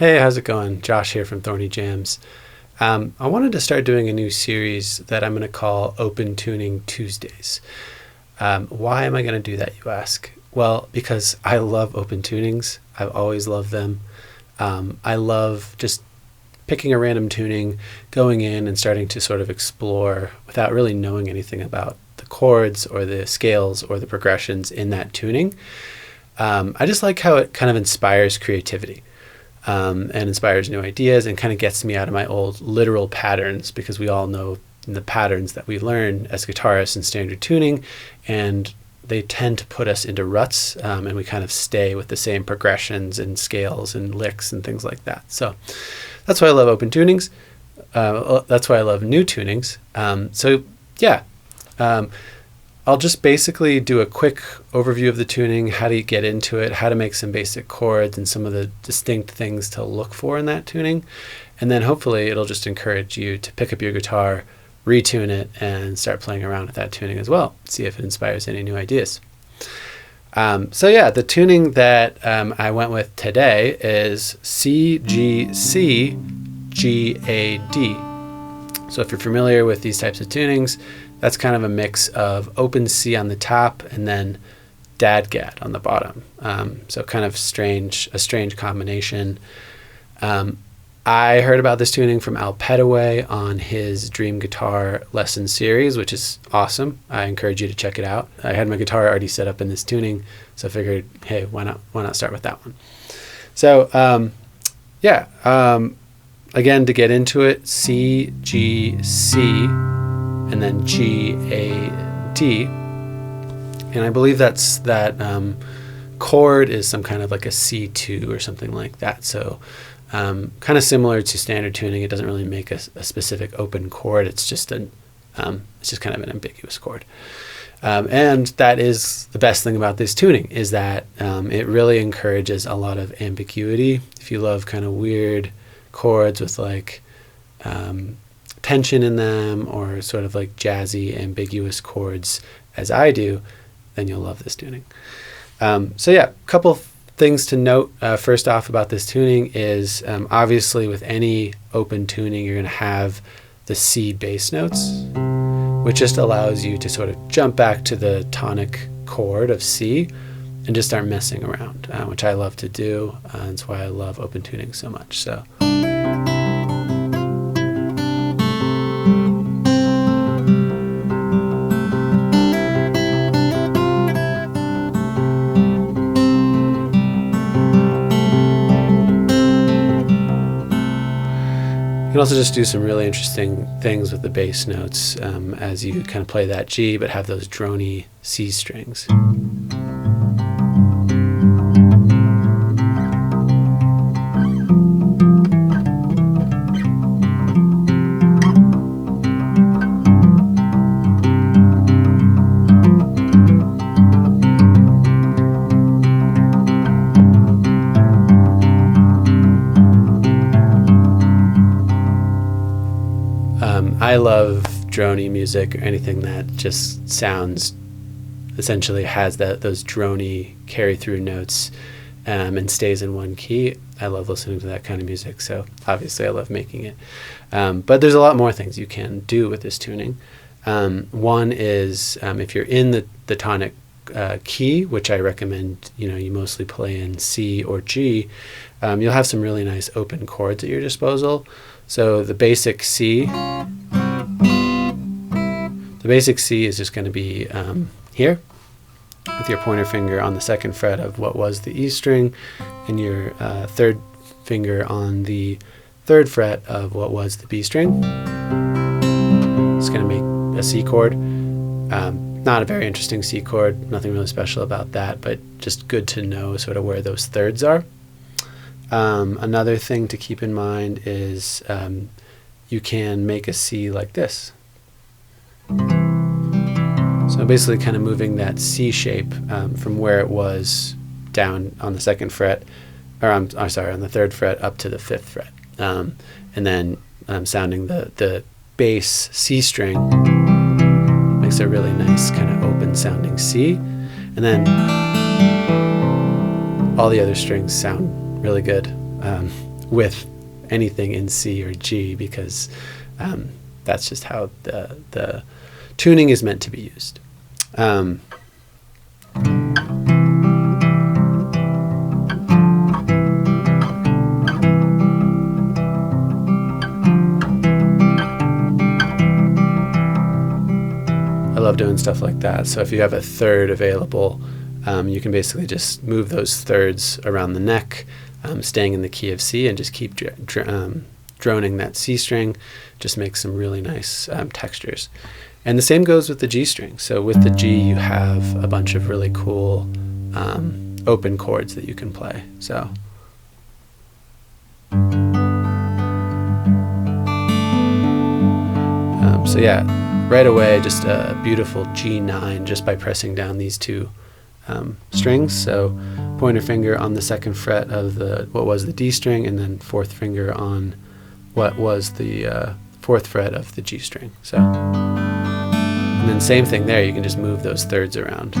Hey, how's it going? Josh here from Thorny Jams. I wanted to start doing a new series that I'm going to call Open Tuning Tuesdays. Why am I going to do that, you ask? Well, because I love open tunings. I've always loved them. I love just picking a random tuning, going in and starting to sort of explore without really knowing anything about the chords or the scales or the progressions in that tuning. I just like how it kind of inspires creativity. And inspires new ideas and kind of gets me out of my old literal patterns, because we all know the patterns that we learn as guitarists in standard tuning, and they tend to put us into ruts, and we kind of stay with the same progressions and scales and licks and things like that. So that's why I love open tunings. That's why I love new tunings. I'll just basically do a quick overview of the tuning, how to get into it, how to make some basic chords, and some of the distinct things to look for in that tuning. And then hopefully it'll just encourage you to pick up your guitar, retune it, and start playing around with that tuning as well. See if it inspires any new ideas. The tuning that I went with today is CGCGAD. So if you're familiar with these types of tunings, that's kind of a mix of open C on the top and then DAD-GAD on the bottom. So kind of a strange combination. I heard about this tuning from Al Petaway on his Dream Guitar Lesson series, which is awesome. I encourage you to check it out. I had my guitar already set up in this tuning, so I figured, hey, why not start with that one? So again, to get into it, C, G, C, and then G-A-D. And I believe that chord is some kind of like a C2 or something like that. So kind of similar to standard tuning. It doesn't really make a specific open chord. It's just kind of an ambiguous chord. And that is the best thing about this tuning, is that it really encourages a lot of ambiguity. If you love kind of weird chords with like tension in them, or sort of like jazzy, ambiguous chords as I do, then you'll love this tuning. A couple things to note first off about this tuning is obviously with any open tuning you're going to have the C bass notes, which just allows you to sort of jump back to the tonic chord of C and just start messing around, which I love to do. That's why I love open tuning so much. So. You can also just do some really interesting things with the bass notes as you kind of play that G, but have those drony C strings. I love drony music, or anything that just essentially has those drony carry through notes and stays in one key. I love listening to that kind of music, so obviously I love making it. But there's a lot more things you can do with this tuning. One is if you're in the tonic key, which I recommend you mostly play in C or G, you'll have some really nice open chords at your disposal. So the basic C is just going to be here, with your pointer finger on the second fret of what was the E string, and your third finger on the third fret of what was the B string. It's going to make a C chord. Not a very interesting C chord, nothing really special about that, but just good to know sort of where those thirds are. Another thing to keep in mind is you can make a C like this. So basically kind of moving that C shape from where it was down on the second fret, or on the third fret up to the fifth fret. And then sounding the bass C string makes a really nice kind of open sounding C. And then all the other strings sound really good with anything in C or G, because that's just how the tuning is meant to be used. I love doing stuff like that. So if you have a third available, you can basically just move those thirds around the neck, staying in the key of C, and just keep droning that C string. Just makes some really nice textures. And the same goes with the G string. So with the G, you have a bunch of really cool open chords that you can play. So yeah, right away, just a beautiful G9 just by pressing down these two strings. So pointer finger on the second fret of what was the D string, and then fourth finger on what was the fourth fret of the G string. So, and then same thing there, you can just move those thirds around.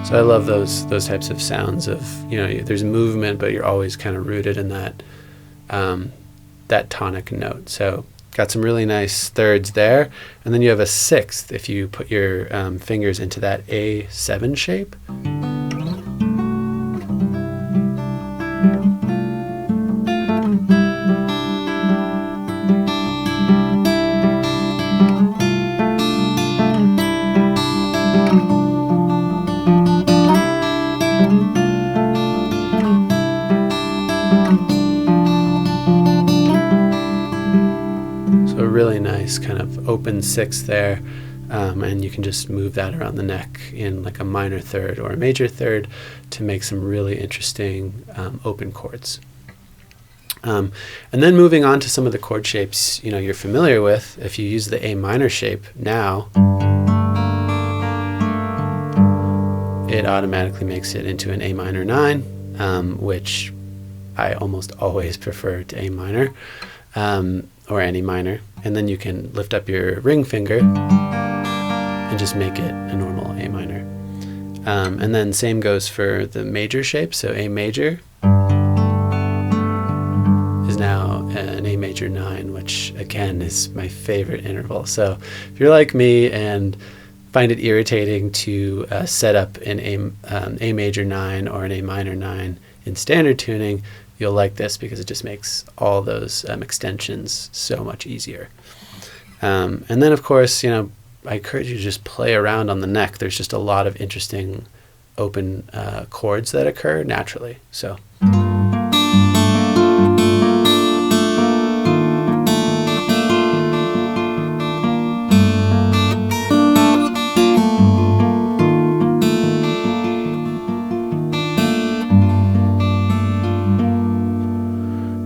So I love those types of sounds of, there's movement, but you're always kind of rooted in that that tonic note. So got some really nice thirds there, and then you have a sixth if you put your fingers into that A7 shape. Really nice kind of open sixth there, and you can just move that around the neck in like a minor third or a major third to make some really interesting open chords. And then moving on to some of the chord shapes you're familiar with. If you use the A minor shape now, it automatically makes it into an A minor 9, which I almost always prefer to A minor. Or any minor, and then you can lift up your ring finger and just make it a normal A minor. And then same goes for the major shape. So A major is now an A major 9, which again is my favorite interval. So if you're like me and find it irritating to set up an A major 9 or an A minor 9 in standard tuning, you'll like this because it just makes all those extensions so much easier. And then, of course, I encourage you to just play around on the neck. There's just a lot of interesting open chords that occur naturally. So.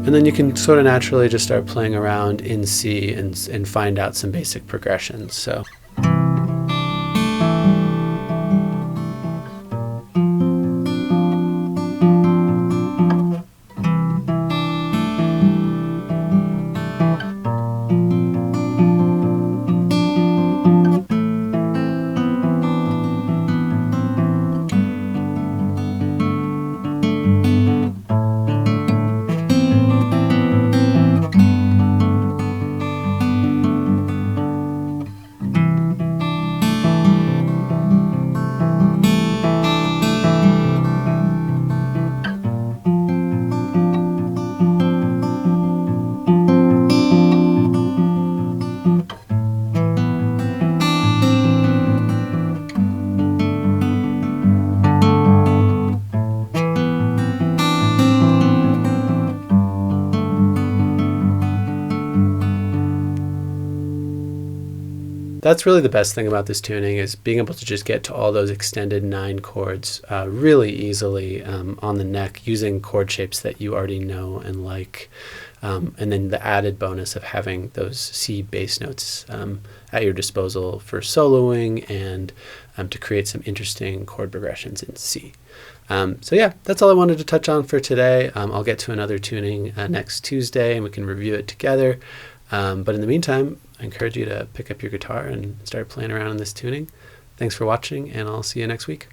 And then you can sort of naturally just start playing around in C and find out some basic progressions. So. That's really the best thing about this tuning, is being able to just get to all those extended 9 chords really easily on the neck using chord shapes that you already know and like. And then the added bonus of having those C bass notes at your disposal for soloing and to create some interesting chord progressions in C. So yeah, that's all I wanted to touch on for today. I'll get to another tuning next Tuesday, and we can review it together. But in the meantime, I encourage you to pick up your guitar and start playing around in this tuning. Thanks for watching, and I'll see you next week.